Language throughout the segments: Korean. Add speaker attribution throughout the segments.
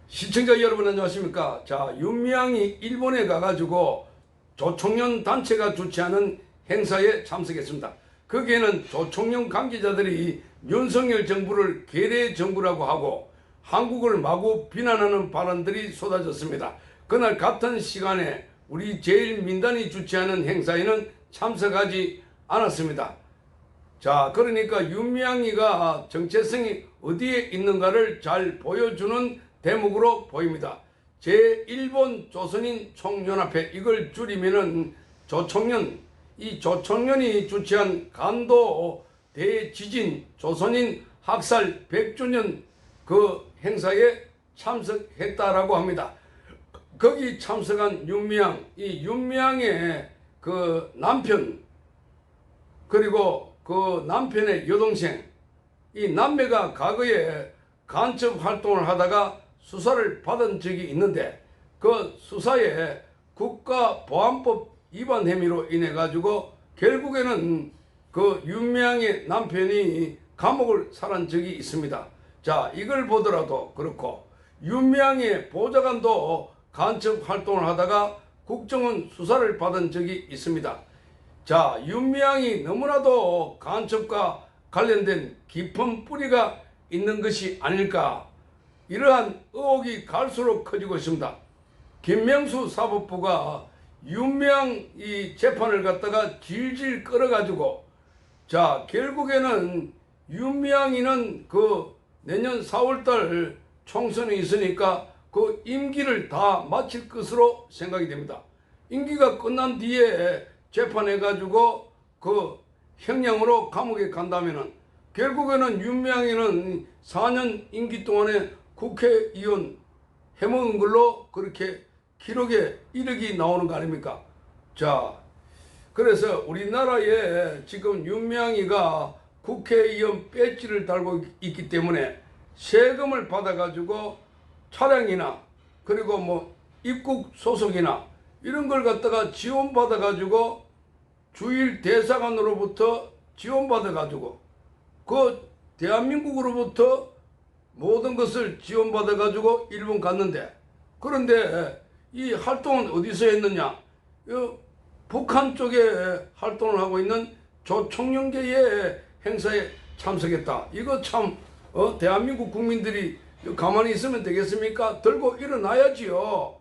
Speaker 1: 시청자 여러분 안녕하십니까. 자, 윤미향이 일본에 가가지고 조총련 단체가 주최하는 행사에 참석했습니다. 거기에는 조총련 관계자들이 윤석열 정부를 괴뢰 정부라고 하고 한국을 마구 비난하는 발언들이 쏟아졌습니다. 그날 같은 시간에 우리 제1민단이 주최하는 행사에는 참석하지 않았습니다. 자, 그러니까 윤미향이가 정체성이 어디에 있는가를 잘 보여주는 대목으로 보입니다. 제1본 조선인 총연합회, 이걸 줄이면은 조총련, 이 조총련이 주최한 간도 대지진 조선인 학살 100주년 그 행사에 참석했다라고 합니다. 거기 참석한 윤미향, 이 윤미향의 그 남편, 그리고 그 남편의 여동생, 이 남매가 과거에 간첩 활동을 하다가 수사를 받은 적이 있는데 그 수사에 국가보안법 위반 혐의로 인해 가지고 결국에는 그 윤미향의 남편이 감옥을 살은 적이 있습니다. 자, 이걸 보더라도 그렇고 윤미향의 보좌관도 간첩 활동을 하다가 국정원 수사를 받은 적이 있습니다. 자, 윤미향이 너무나도 간첩과 관련된 깊은 뿌리가 있는 것이 아닐까, 이러한 의혹이 갈수록 커지고 있습니다. 김명수 사법부가 윤미향 이 재판을 갖다가 질질 끌어가지고, 자, 결국에는 윤미향이는 그 내년 4월달 총선이 있으니까 그 임기를 다 마칠 것으로 생각이 됩니다. 임기가 끝난 뒤에 재판해가지고 그 형량으로 감옥에 간다면은 결국에는 윤미향이는 4년 임기 동안에 국회의원 해먹은 걸로 그렇게 기록에 이력이 나오는 거 아닙니까? 자, 그래서 우리나라에 지금 윤미향이가 국회의원 배지를 달고 있기 때문에 세금을 받아가지고 차량이나 그리고 뭐 입국 소속이나 이런 걸 갖다가 지원받아가지고 주일 대사관으로부터 지원받아가지고 그 대한민국으로부터 모든 것을 지원받아가지고 일본 갔는데, 그런데 이 활동은 어디서 했느냐? 북한 쪽에 활동을 하고 있는 조총련계의 행사에 참석했다. 이거 참 대한민국 국민들이 가만히 있으면 되겠습니까? 들고 일어나야지요.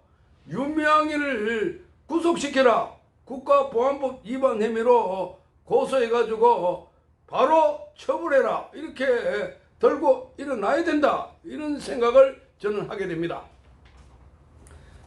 Speaker 1: 윤미향이를 구속시켜라. 국가보안법 위반 혐의로 고소해가지고 바로 처벌해라. 이렇게 들고 일어나야 된다. 이런 생각을 저는 하게 됩니다.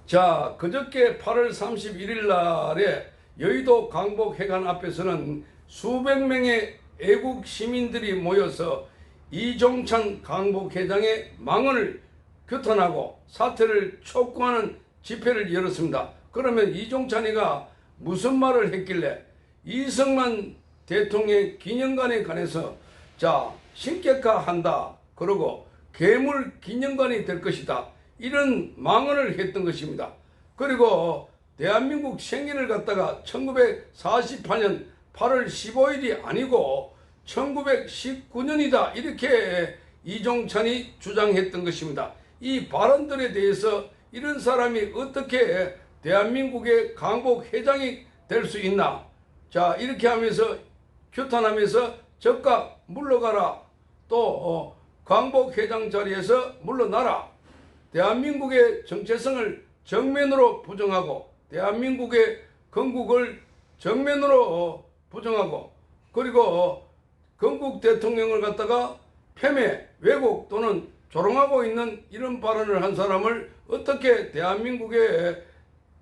Speaker 1: 자, 그저께 8월 31일 날에 여의도 강북회관 앞에서는 수백 명의 애국 시민들이 모여서 이종찬 강북회장의 망언을 규탄하고 사퇴를 촉구하는 집회를 열었습니다. 그러면 이종찬이가 무슨 말을 했길래 이승만 대통령 기념관에 관해서 자, 신격화한다, 그러고 괴물 기념관이 될 것이다, 이런 망언을 했던 것입니다. 그리고 대한민국 생일을 갖다가 1948년 8월 15일이 아니고 1919년이다, 이렇게 이종찬이 주장했던 것입니다. 이 발언들에 대해서 이런 사람이 어떻게 대한민국의 강북회장이 될 수 있나? 자, 이렇게 하면서 규탄하면서 즉각 물러가라, 또 강북회장 자리에서 물러나라, 대한민국의 정체성을 정면으로 부정하고 대한민국의 건국을 정면으로 부정하고, 그리고 건국 대통령을 갖다가 폄훼, 왜곡 또는 조롱하고 있는 이런 발언을 한 사람을 어떻게 대한민국의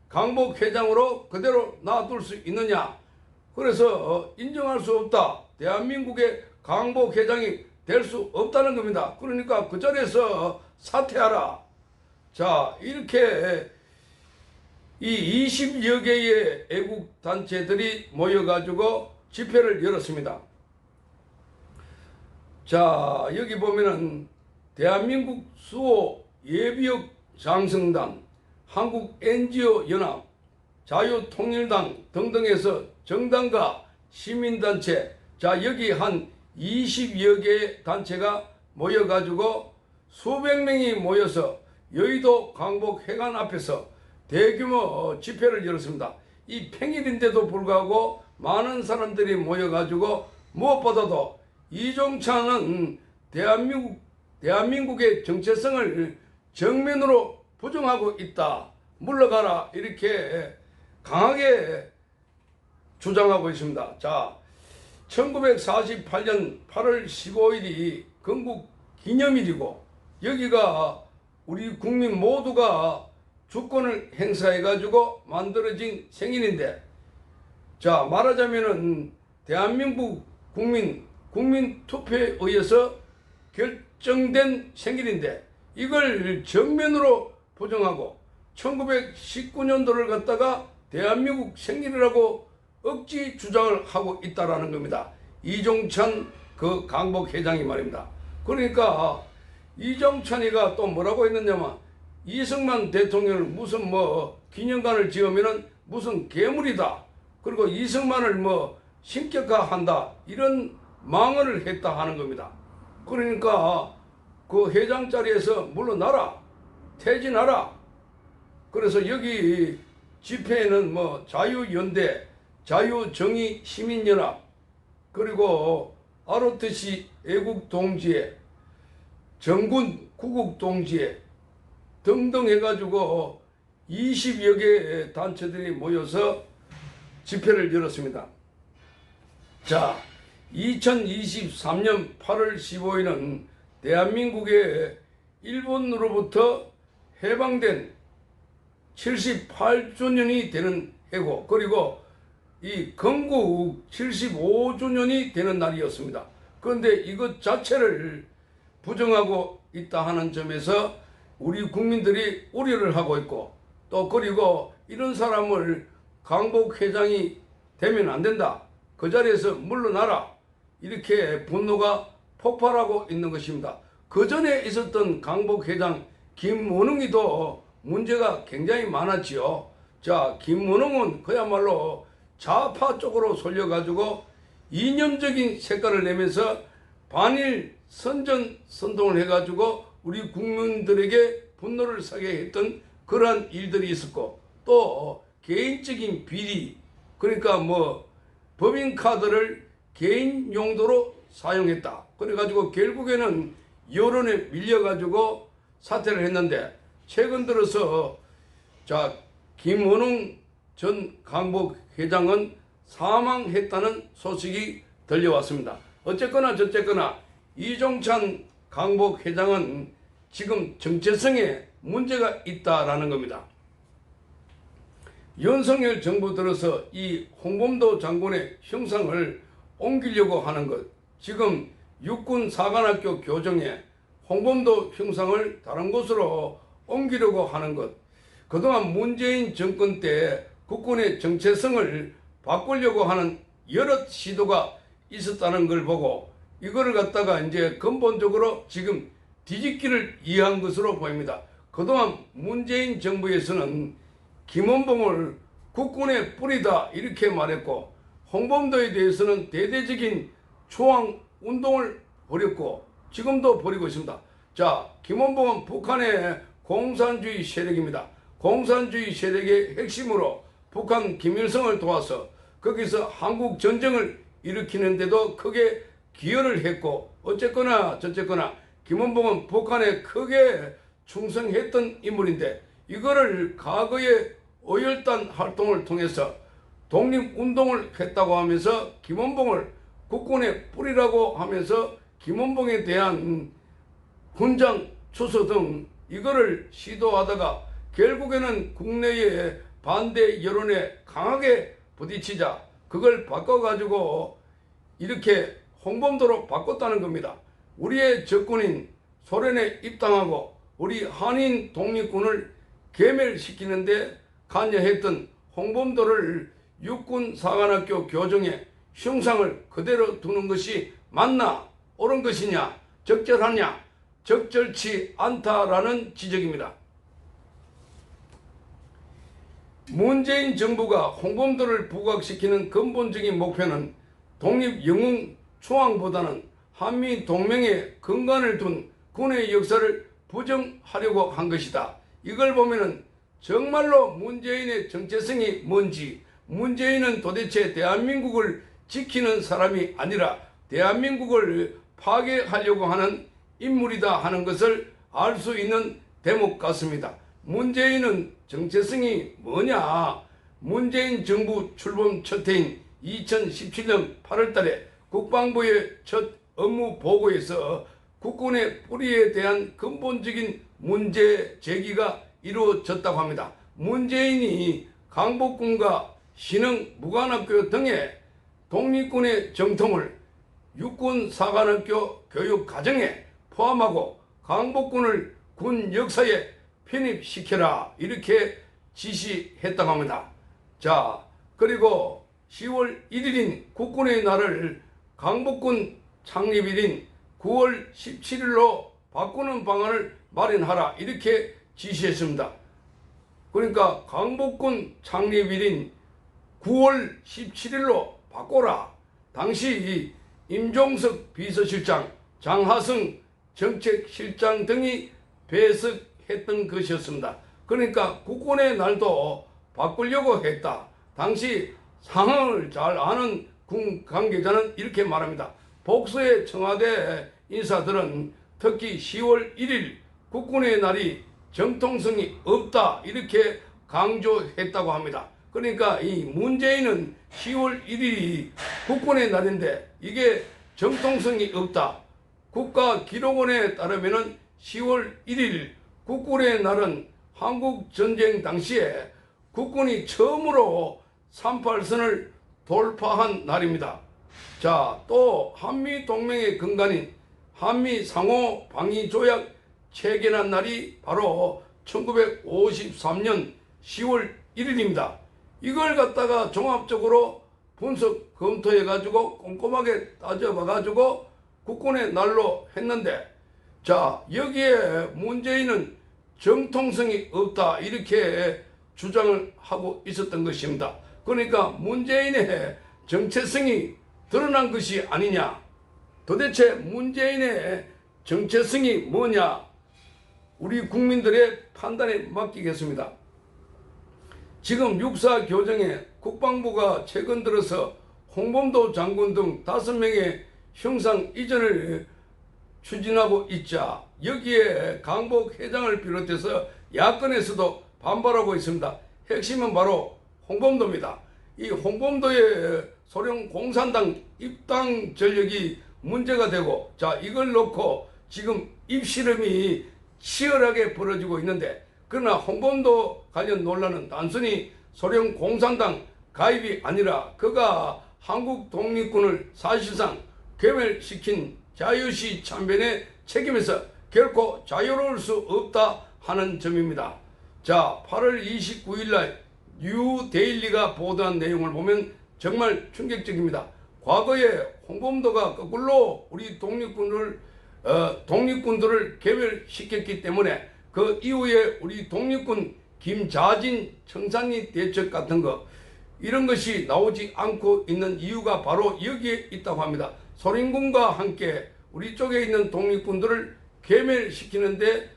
Speaker 1: 강북회장으로 그대로 놔둘 수 있느냐? 그래서 인정할 수 없다. 대한민국의 강북회장이 될 수 없다는 겁니다. 그러니까 그 자리에서 사퇴하라. 자, 이렇게 이 20여 개의 애국단체들이 모여가지고 집회를 열었습니다. 자, 여기 보면은 대한민국 수호 예비역 장성단, 한국 NGO 연합, 자유통일당 등등에서 정당과 시민단체, 자, 여기 한 20여 개의 단체가 모여가지고 수백 명이 모여서 여의도 강북 해관 앞에서 대규모 집회를 열었습니다. 이 평일인데도 불구하고 많은 사람들이 모여가지고 무엇보다도 이종찬은 대한민국의 정체성을 정면으로 부정하고 있다. 물러가라. 이렇게 강하게 주장하고 있습니다. 자, 1948년 8월 15일이 건국 기념일이고 여기가 우리 국민 모두가 주권을 행사해가지고 만들어진 생일인데, 자, 말하자면은 대한민국 국민 투표에 의해서 결정된 생일인데 이걸 정면으로 부정하고 1919년도를 갖다가 대한민국 생일이라고 억지 주장을 하고 있다라는 겁니다. 이종찬 그 강북 회장이 말입니다. 그러니까 이종찬이가 또 뭐라고 했느냐면 이승만 대통령을 무슨 뭐 기념관을 지으면은 무슨 괴물이다. 그리고 이승만을 뭐 신격화한다. 이런 망언을 했다 하는 겁니다. 그러니까 그 회장 자리에서 물러나라. 퇴진하라. 그래서 여기 집회에는 뭐 자유연대, 자유정의시민연합, 그리고 ROTC 애국동지회, 정군 구국동지회 등등 해가지고 20여 개 단체들이 모여서 집회를 열었습니다. 자, 2023년 8월 15일은 대한민국의 일본으로부터 해방된 78주년이 되는 해고, 그리고 이 건국 75주년이 되는 날이었습니다. 그런데 이것 자체를 부정하고 있다 하는 점에서 우리 국민들이 우려를 하고 있고, 또 그리고 이런 사람을 강북 회장이 되면 안 된다. 그 자리에서 물러나라. 이렇게 분노가 폭발하고 있는 것입니다. 그 전에 있었던 강북 회장 김문흥이도 문제가 굉장히 많았지요. 자, 김문흥은 그야말로 좌파 쪽으로 솔려가지고 이념적인 색깔을 내면서 반일 선전선동을 해가지고 우리 국민들에게 분노를 사게 했던 그러한 일들이 있었고, 또 개인적인 비리, 그러니까 뭐 법인카드를 개인 용도로 사용했다. 그래가지고 결국에는 여론에 밀려가지고 사퇴를 했는데, 최근 들어서 자, 김원웅 전 강북 회장은 사망했다는 소식이 들려왔습니다. 어쨌거나 저쨌거나 이종찬 강북 회장은 지금 정체성에 문제가 있다라는 겁니다. 윤석열 정부 들어서 이 홍범도 장군의 형상을 옮기려고 하는 것, 지금 육군 사관학교 교정에 홍범도 형상을 다른 곳으로 옮기려고 하는 것, 그동안 문재인 정권 때 국군의 정체성을 바꾸려고 하는 여러 시도가 있었다는 걸 보고 이거를 갖다가 이제 근본적으로 지금 뒤집기를 이해한 것으로 보입니다. 그동안 문재인 정부에서는 김원봉을 국군의 뿌리다 이렇게 말했고, 홍범도에 대해서는 대대적인 초항 운동을 벌였고 지금도 벌이고 있습니다. 자, 김원봉은 북한의 공산주의 세력입니다. 공산주의 세력의 핵심으로 북한 김일성을 도와서 거기서 한국 전쟁을 일으키는데도 크게 기여를 했고, 어쨌거나 저쨌거나 김원봉은 북한에 크게 충성했던 인물인데, 이거를 과거에 어혈단 활동을 통해서 독립운동을 했다고 하면서 김원봉을 국군의 뿌리라고 하면서 김원봉에 대한 훈장 추서 등 이거를 시도하다가 결국에는 국내의 반대 여론에 강하게 부딪히자 그걸 바꿔가지고 이렇게 홍범도로 바꿨다는 겁니다. 우리의 적군인 소련에 입당하고 우리 한인 독립군을 괴멸시키는데 관여했던 홍범도를 육군 사관학교 교정에 형상을 그대로 두는 것이 맞나, 옳은 것이냐, 적절하냐, 적절치 않다라는 지적입니다. 문재인 정부가 홍범도를 부각시키는 근본적인 목표는 독립 영웅 초항보다는 한미 동맹에 근간을 둔 군의 역사를 부정하려고 한 것이다. 이걸 보면은 정말로 문재인의 정체성이 뭔지, 문재인은 도대체 대한민국을 지키는 사람이 아니라 대한민국을 파괴하려고 하는 인물이다 하는 것을 알 수 있는 대목 같습니다. 문재인은 정체성이 뭐냐? 문재인 정부 출범 첫 해인 2017년 8월 달에 국방부의 첫 업무 보고에서 국군의 뿌리에 대한 근본적인 문제 제기가 이루어졌다고 합니다. 문재인이 강복군과 신흥 무관학교 등의 독립군의 정통을 육군사관학교 교육과정에 포함하고 강복군을 군 역사에 편입시켜라 이렇게 지시했다고 합니다. 자, 그리고 10월 1일인 국군의 날을 강복군 창립일인 9월 17일로 바꾸는 방안을 마련하라 이렇게 지시했습니다. 그러니까 강복군 창립일인 9월 17일로 바꿔라. 당시 임종석 비서실장, 장하성 정책실장 등이 배석했던 것이었습니다. 그러니까 국군의 날도 바꾸려고 했다. 당시 상황을 잘 아는 군 관계자는 이렇게 말합니다. 복수의 청와대 인사들은 특히 10월 1일 국군의 날이 정통성이 없다 이렇게 강조했다고 합니다. 그러니까 이 문재인은 10월 1일이 국군의 날인데 이게 정통성이 없다. 국가기록원에 따르면 10월 1일 국군의 날은 한국전쟁 당시에 국군이 처음으로 38선을 돌파한 날입니다. 자, 또 한미동맹의 근간인 한미상호방위조약 체결한 날이 바로 1953년 10월 1일입니다. 이걸 갖다가 종합적으로 분석 검토해가지고 꼼꼼하게 따져봐가지고 국군의 날로 했는데, 자, 여기에 문재인은 정통성이 없다 이렇게 주장을 하고 있었던 것입니다. 그러니까 문재인의 정체성이 드러난 것이 아니냐. 도대체 문재인의 정체성이 뭐냐. 우리 국민들의 판단에 맡기겠습니다. 지금 육사 교정에 국방부가 최근 들어서 홍범도 장군 등 5명의 형상 이전을 추진하고 있자 여기에 강복 회장을 비롯해서 야권에서도 반발하고 있습니다. 핵심은 바로 홍범도입니다. 이 홍범도의 소련 공산당 입당 전력이 문제가 되고, 자, 이걸 놓고 지금 입실험이 치열하게 벌어지고 있는데, 그러나 홍범도 관련 논란은 단순히 소련 공산당 가입이 아니라 그가 한국 독립군을 사실상 괴멸시킨 자유시 참변의 책임에서 결코 자유로울 수 없다 하는 점입니다. 자, 8월 29일 날 뉴데일리가 보도한 내용을 보면 정말 충격적입니다. 과거에 홍범도가 거꾸로 우리 독립군들을 괴멸시켰기 때문에 그 이후에 우리 독립군 김자진 청산리 대첩 같은 거 이런 것이 나오지 않고 있는 이유가 바로 여기에 있다고 합니다. 소련군과 함께 우리 쪽에 있는 독립군들을 괴멸시키는데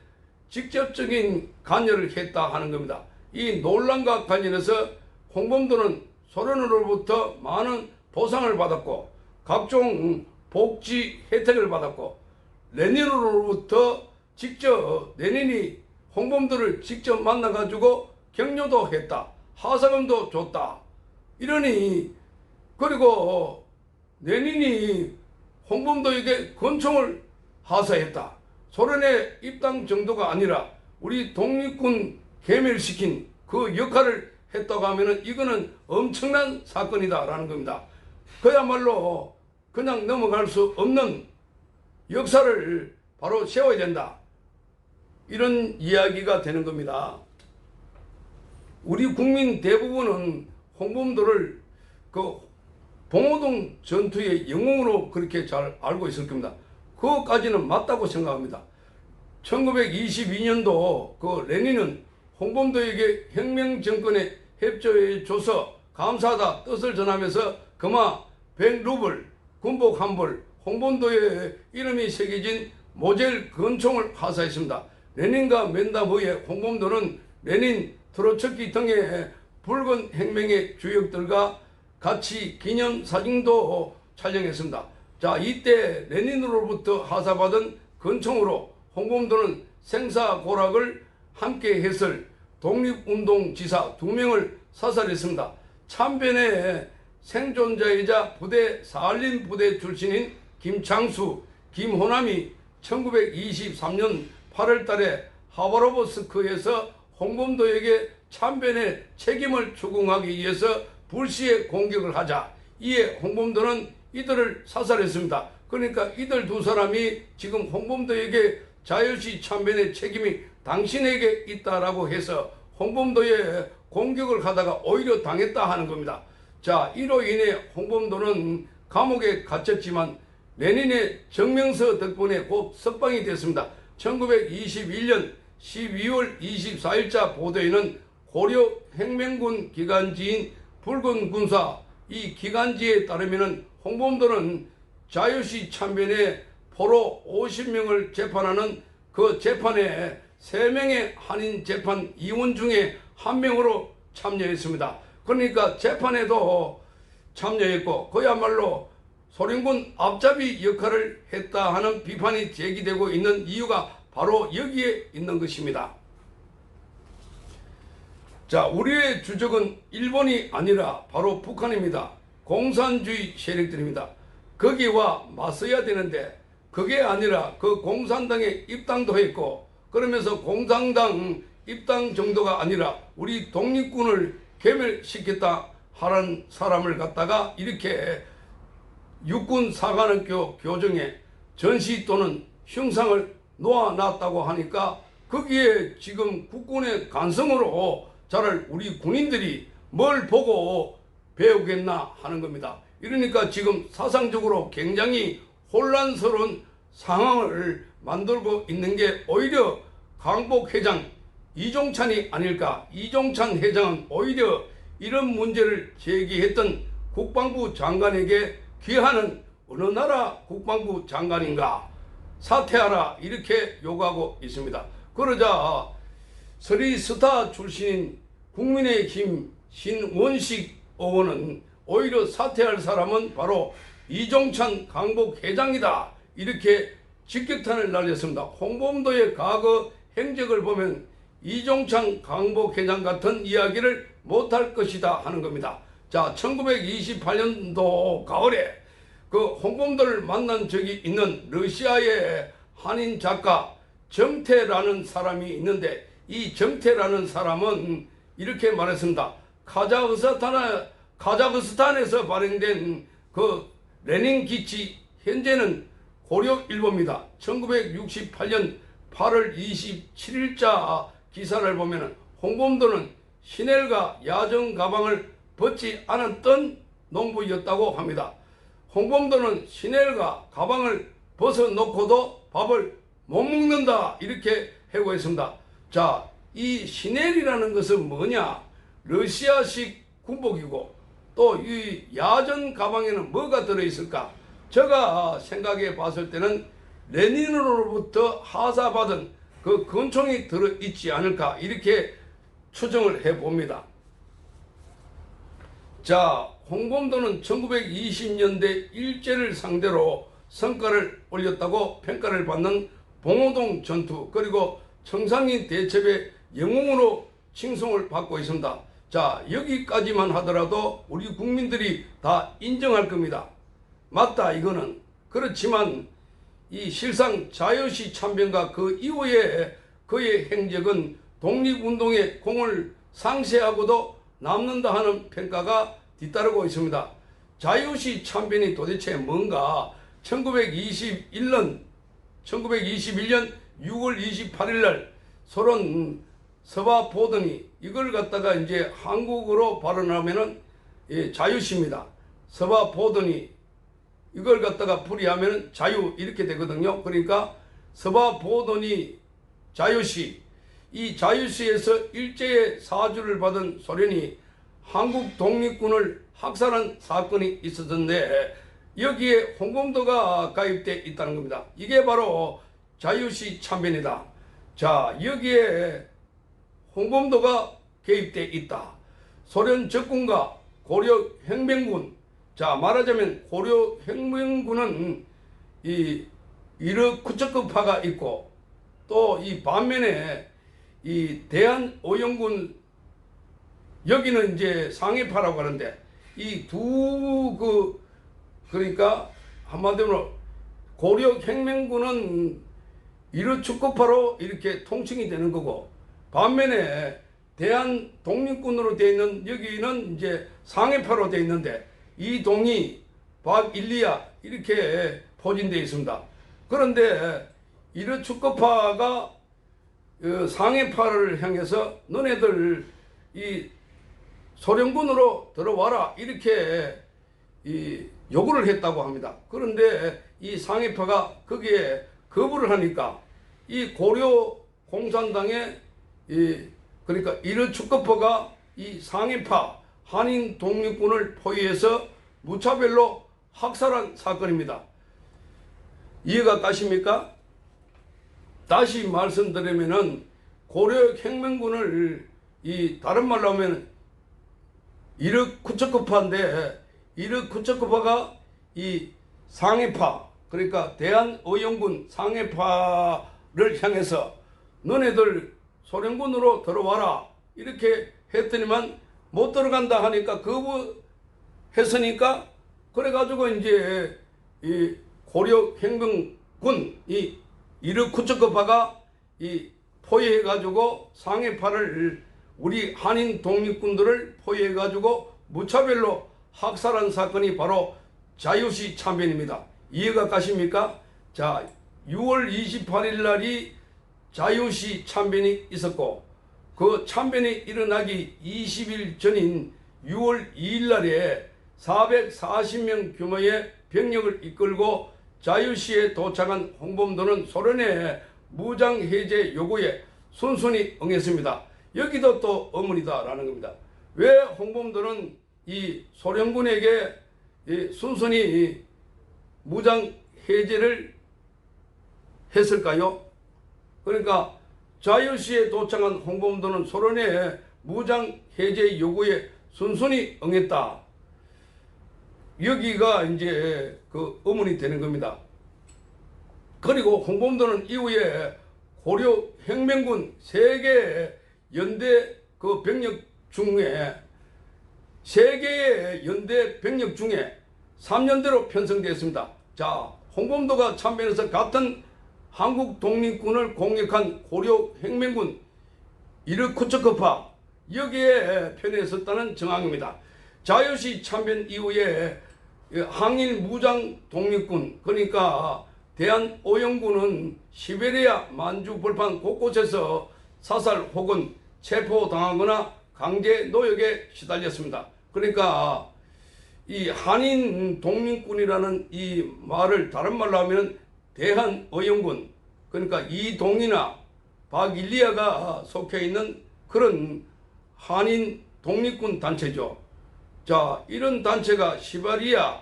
Speaker 1: 직접적인 관여를 했다 하는 겁니다. 이 논란과 관련해서 홍범도는 소련으로부터 많은 보상을 받았고 각종 복지 혜택을 받았고 레닌으로부터 직접 레닌이 홍범도를 직접 만나가지고 격려도 했다. 하사금도 줬다. 이러니 그리고 레닌이 홍범도에게 권총을 하사했다. 소련의 입당 정도가 아니라 우리 독립군 괴멸시킨 그 역할을 했다고 하면은 이거는 엄청난 사건이다라는 겁니다. 그야말로 그냥 넘어갈 수 없는 역사를 바로 세워야 된다. 이런 이야기가 되는 겁니다. 우리 국민 대부분은 홍범도를 그 봉오동 전투의 영웅으로 그렇게 잘 알고 있을 겁니다. 그것까지는 맞다고 생각합니다. 1922년도 그 레닌은 홍범도에게 혁명 정권에 협조해 줘서 감사하다 뜻을 전하면서 금화 100루블, 군복 한 벌, 홍범도의 이름이 새겨진 모젤 권총을 하사했습니다. 레닌과 면담 후에 홍범도는 레닌 트로츠키 등의 붉은 혁명의 주역들과 같이 기념사진도 촬영했습니다. 자, 이때 레닌으로부터 하사받은 근총으로 홍범도는 생사고락을 함께 했을 독립운동지사 2명을 사살했습니다. 참변의 생존자이자 부대 사할린 부대 출신인 김창수, 김호남이 1923년 8월 달에 하바로브스크에서 홍범도에게 참변의 책임을 추궁하기 위해서 불시에 공격을 하자 이에 홍범도는 이들을 사살했습니다. 그러니까 이들 두 사람이 지금 홍범도에게 자유시 참변의 책임이 당신에게 있다라고 해서 홍범도에 공격을 하다가 오히려 당했다 하는 겁니다. 자, 이로 인해 홍범도는 감옥에 갇혔지만 레닌의 정명서 덕분에 곧 석방이 됐습니다. 1921년 12월 24일자 보도에는 고려 혁명군 기간지인 붉은 군사 이 기간지에 따르면 홍범도는 자유시 참변에 포로 50명을 재판하는 그 재판에 3명의 한인 재판 이원 중에 1명으로 참여했습니다. 그러니까 재판에도 참여했고 그야말로 소련군 앞잡이 역할을 했다 하는 비판이 제기되고 있는 이유가 바로 여기에 있는 것입니다. 자, 우리의 주적은 일본이 아니라 바로 북한입니다. 공산주의 세력들입니다. 거기와 맞서야 되는데 그게 아니라 그 공산당에 입당도 했고 그러면서 공산당 입당 정도가 아니라 우리 독립군을 괴멸시켰다 하는 사람을 갖다가 이렇게 육군 사관학교 교정에 전시 또는 흉상을 놓아놨다고 하니까 거기에 지금 국군의 간성으로 자랄 우리 군인들이 뭘 보고 배우겠나 하는 겁니다. 이러니까 지금 사상적으로 굉장히 혼란스러운 상황을 만들고 있는 게 오히려 강복 회장 이종찬이 아닐까. 이종찬 회장은 오히려 이런 문제를 제기했던 국방부 장관에게 귀하는 어느 나라 국방부 장관인가 사퇴하라 이렇게 요구하고 있습니다. 그러자 서리스타 출신인 국민의힘 신원식 의원은 오히려 사퇴할 사람은 바로 이종찬 강복 회장이다 이렇게 직격탄을 날렸습니다. 홍범도의 과거 행적을 보면 이종찬 강복 회장 같은 이야기를 못할 것이다 하는 겁니다. 자, 1928년도 가을에 그 홍범도를 만난 적이 있는 러시아의 한인 작가 정태라는 사람이 있는데 이 정태라는 사람은 이렇게 말했습니다. 카자흐스탄에서 발행된 그 레닌 기치 현재는 고려 일보입니다. 1968년 8월 27일자 기사를 보면 홍범도는 시넬과 야전 가방을 벗지 않았던 농부였다고 합니다. 홍범도는 시넬과 가방을 벗어놓고도 밥을 못 먹는다 이렇게 해고했습니다. 자, 이 시넬이라는 것은 뭐냐? 러시아식 군복이고 또 이 야전 가방에는 뭐가 들어있을까? 제가 생각해 봤을 때는 레닌으로부터 하사받은 그 근총이 들어있지 않을까 이렇게 추정을 해봅니다. 자, 홍범도는 1920년대 일제를 상대로 성과를 올렸다고 평가를 받는 봉오동 전투 그리고 청산리 대첩의 영웅으로 칭송을 받고 있습니다. 자, 여기까지만 하더라도 우리 국민들이 다 인정할 겁니다. 맞다 이거는. 그렇지만 이 실상 자유시 참변과 그 이후에 그의 행적은 독립운동의 공을 상쇄하고도 남는다 하는 평가가 뒤따르고 있습니다. 자유시 참변이 도대체 뭔가 1921년 6월 28일 날 소련 서바포든이 이걸 갖다가 이제 한국어로 발언하면은 자유시입니다. 서바포든이 이걸 갖다가 풀이하면 자유 이렇게 되거든요. 그러니까 서바포든이 자유시 이 자유시에서 일제의 사주를 받은 소련이 한국 독립군을 학살한 사건이 있었는데 여기에 홍범도가 가입되어 있다는 겁니다. 이게 바로 자유시 참변이다. 자, 여기에 홍범도가 개입돼 있다. 소련 적군과 고려 혁명군. 자, 말하자면 고려 혁명군은 이 이르쿠츠크파가 있고, 또 이 반면에 이 대한오영군, 여기는 이제 상해파라고 하는데, 이 그러니까 한마디로 고려 혁명군은 이르축구파로 이렇게 통칭이 되는 거고, 반면에 대한 독립군으로 되어 있는 여기는 이제 상해파로 되어 있는데, 이 동이 박일리아 이렇게 포진되어 있습니다. 그런데 이르축구파가 상해파를 향해서 너네들 이 소련군으로 들어와라 이렇게 요구를 했다고 합니다. 그런데 이 상해파가 거기에 거부를 하니까 이 고려 공산당의 그러니까 이르축구파가 이 상해파 한인 독립군을 포위해서 무차별로 학살한 사건입니다. 이해가 가십니까? 다시 말씀드리면은 고려 혁명군을 다른 말로 하면 이르쿠츠크파인데, 이르쿠츠크파가 이 상해파, 그러니까 대한의용군 상해파를 향해서 너네들 소련군으로 들어와라 이렇게 했더니만 못 들어간다 하니까 거부했으니까, 그래가지고 이제 이 고려 혁명군 이 이르쿠츠크파가 포위해가지고 상해파를, 우리 한인 독립군들을 포위해가지고 무차별로 학살한 사건이 바로 자유시 참변입니다. 이해가 가십니까? 자, 6월 28일 날이 자유시 참변이 있었고, 그 참변이 일어나기 20일 전인 6월 2일 날에 440명 규모의 병력을 이끌고 자유시에 도착한 홍범도는 소련의 무장 해제 요구에 순순히 응했습니다. 여기도 또 의문이다라는 겁니다. 왜 홍범도는 이 소련군에게 순순히 무장 해제를 했을까요? 그러니까 자유시에 도착한 홍범도는 소련의 무장 해제 요구에 순순히 응했다. 여기가 이제 그 의문이 되는 겁니다. 그리고 홍범도는 이후에 고려 혁명군 3개의 연대 그 병력 중에 3개의 연대 병력 중에 3년대로 편성되었습니다. 자, 홍범도가 참변해서 같은 한국 독립군을 공격한 고려 혁명군 이르쿠츠크파 여기에 편에 섰다는 정황입니다. 자유시 참변 이후에 항일 무장 독립군, 그러니까 대한오영군은 시베리아 만주 벌판 곳곳에서 사살 혹은 체포당하거나 강제 노역에 시달렸습니다. 그러니까 이 한인 독립군이라는 이 말을 다른 말로 하면 대한오영군, 그러니까 이동이나 박일리아가 속해 있는 그런 한인 독립군 단체죠. 자, 이런 단체가 시베리아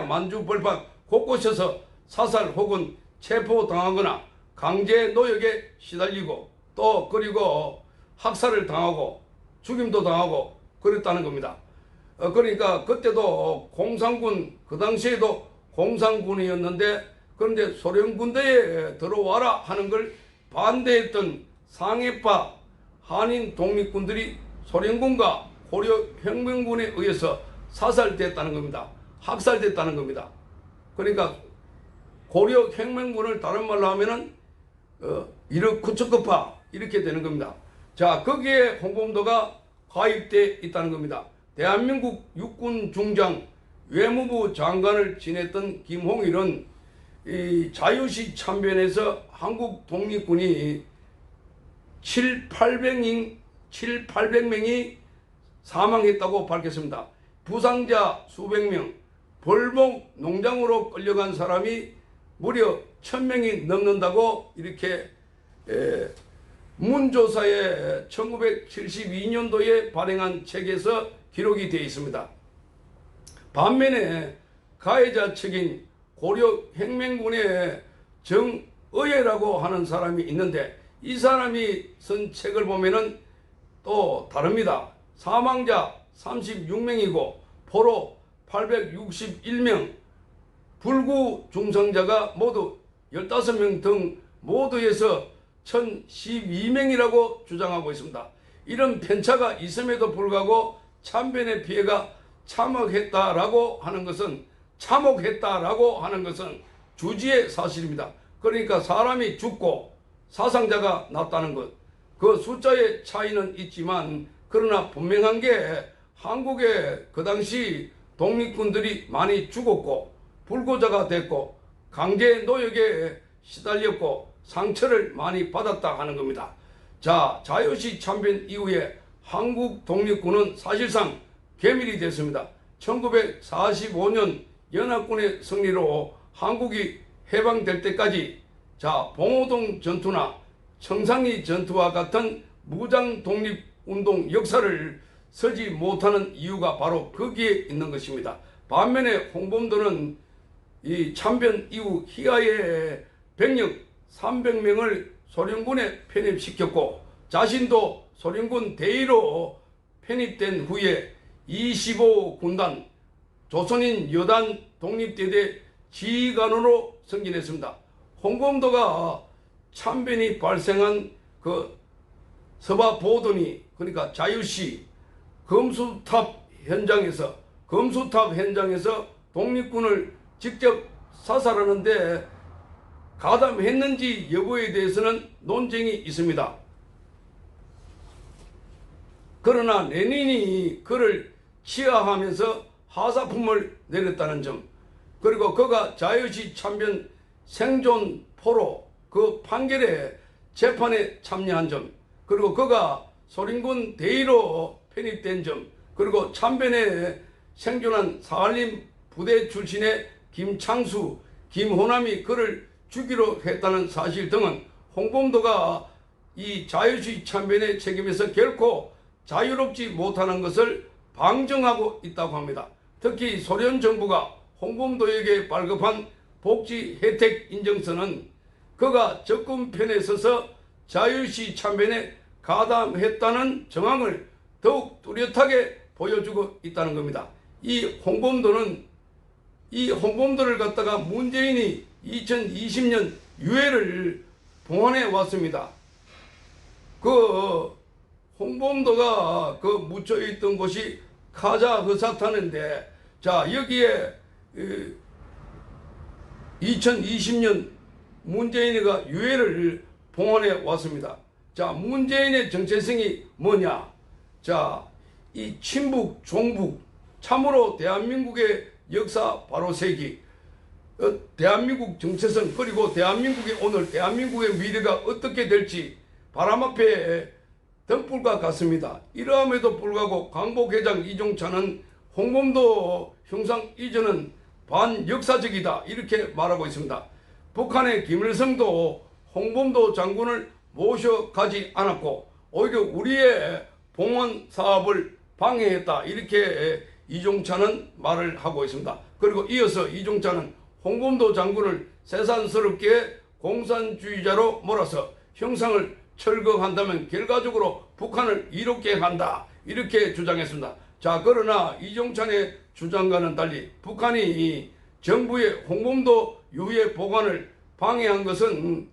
Speaker 1: 만주 벌판 곳곳에서 사살 혹은 체포당하거나 강제 노역에 시달리고, 또 그리고 학살을 당하고 죽임도 당하고 그랬다는 겁니다. 그러니까 그때도 공산군, 그 당시에도 공산군이었는데, 그런데 소련 군대에 들어와라 하는 걸 반대했던 상해파 한인 독립군들이 소련군과 고려 혁명군에 의해서 사살됐다는 겁니다. 학살됐다는 겁니다. 그러니까 고려 혁명군을 다른 말로 하면은 이르쿠츠크파 이렇게 되는 겁니다. 자, 거기에 홍범도가 가입돼 있다는 겁니다. 대한민국 육군 중장 외무부 장관을 지냈던 김홍일은 이 자유시 참변에서 한국 독립군이 700명이 사망했다고 밝혔습니다. 부상자 수백 명, 벌목 농장으로 끌려간 사람이 무려 1000명이 넘는다고 이렇게 문조사에 1972년도에 발행한 책에서 기록이 되어 있습니다. 반면에 가해자 측인 고려 혁명군의 정의회라고 하는 사람이 있는데, 이 사람이 쓴 책을 보면은 또 다릅니다. 사망자 36명이고 포로 861명, 불구 중상자가 모두 15명 등 모두 해서 1012명이라고 주장하고 있습니다. 이런 편차가 있음에도 불구하고 참변의 피해가 참혹했다라고 하는 것은 주지의 사실입니다. 그러니까 사람이 죽고 사상자가 났다는 것, 그 숫자의 차이는 있지만 그러나 분명한 게 한국에 그 당시 독립군들이 많이 죽었고 불구자가 됐고 강제 노역에 시달렸고 상처를 많이 받았다 하는 겁니다. 자, 자유시 참변 이후에 한국 독립군은 사실상 괴멸이 됐습니다. 1945년 연합군의 승리로 한국이 해방될 때까지 자, 봉오동 전투나 청산리 전투와 같은 무장 독립운동 역사를 쓰지 못하는 이유가 바로 거기에 있는 것입니다. 반면에 홍범도는 이 참변 이후 희하의 병력 300명을 소련군에 편입시켰고 자신도 소련군 대위로 편입된 후에 25군단 조선인 여단 독립대대 지휘관으로 승진했습니다. 홍범도가 참변이 발생한 그 서바보돈이 그러니까 자유시 검수탑 현장에서 독립군을 직접 사살하는데 가담했는지 여부에 대해서는 논쟁이 있습니다. 그러나 레닌이 그를 치하하면서 하사품을 내렸다는 점, 그리고 그가 자유시 참변 생존포로 그 판결에 재판에 참여한 점, 그리고 그가 소련군 대위로 편입된 점, 그리고 참변에 생존한 사할림 부대 출신의 김창수, 김호남이 그를 죽이려 했다는 사실 등은 홍범도가 이 자유시 참변의 책임에서 결코 자유롭지 못하는 것을 방증하고 있다고 합니다. 특히 소련 정부가 홍범도에게 발급한 복지 혜택 인정서는 그가 적군 편에 서서 자유시 참변에 가담했다는 정황을 더욱 뚜렷하게 보여주고 있다는 겁니다. 이 홍범도를 갖다가 문재인이 2020년 유해를 봉헌해 왔습니다. 그 홍범도가 그 묻혀 있던 곳이 카자흐스탄인데, 자, 여기에 2020년 문재인이가 유해를 봉헌해 왔습니다. 자, 문재인의 정체성이 뭐냐? 자, 이 친북, 종북, 참으로 대한민국의 역사 바로 세기, 대한민국 정체성, 그리고 대한민국의 오늘, 대한민국의 미래가 어떻게 될지 바람 앞에 등불과 같습니다. 이러함에도 불구하고 광복회장 이종찬은 홍범도 형상 이전은 반역사적이다 이렇게 말하고 있습니다. 북한의 김일성도 홍범도 장군을 모셔가지 않았고 오히려 우리의 봉헌 사업을 방해했다 이렇게 이종찬은 말을 하고 있습니다. 그리고 이어서 이종찬은 홍범도 장군을 세상스럽게 공산주의자로 몰아서 형상을 철거한다면 결과적으로 북한을 이롭게 한다 이렇게 주장했습니다. 자, 그러나 이종찬의 주장과는 달리 북한이 정부의 홍범도 유해 봉헌을 방해한 것은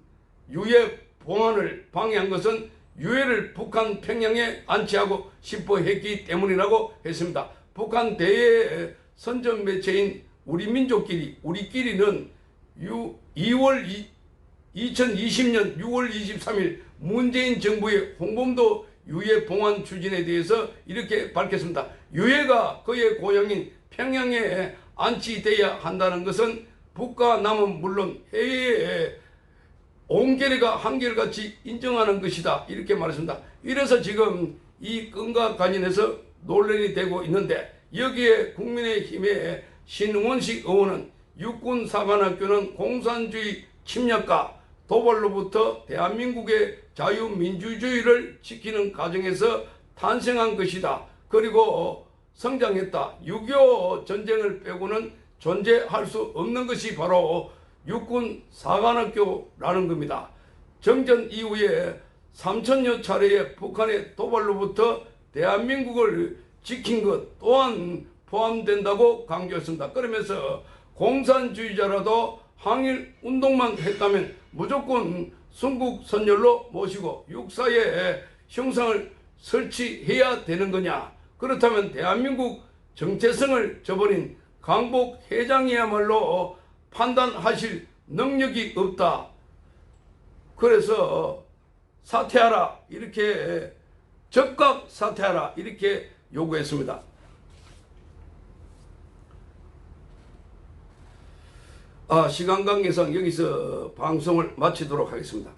Speaker 1: 유해를 북한 평양에 안치하고 싶어 했기 때문이라고 했습니다. 북한 대의 선전 매체인 우리끼리는 2020년 6월 23일 문재인 정부의 홍범도 유해 봉헌 추진에 대해서 이렇게 밝혔습니다. 유해가 그의 고향인 평양에 안치돼야 한다는 것은 북과 남은 물론 해외에 온결의가 한결같이 인정하는 것이다 이렇게 말했습니다. 이래서 지금 이 건과 관련해서 논란이 되고 있는데, 여기에 국민의힘의 신원식 의원은 육군사관학교는 공산주의 침략과 도발로부터 대한민국의 자유민주주의를 지키는 과정에서 탄생한 것이다. 그리고 성장했다. 6.25 전쟁을 빼고는 존재할 수 없는 것이 바로 육군사관학교라는 겁니다. 정전 이후에 3천여 차례의 북한의 도발로부터 대한민국을 지킨 것 또한 포함된다고 강조했습니다. 그러면서 공산주의자라도 항일 운동만 했다면 무조건 순국 선열로 모시고 육사에 형상을 설치해야 되는 거냐? 그렇다면 대한민국 정체성을 저버린 강복 회장이야말로 판단하실 능력이 없다. 그래서 사퇴하라, 이렇게 즉각 사퇴하라, 이렇게 요구했습니다. 시간 관계상 여기서 방송을 마치도록 하겠습니다.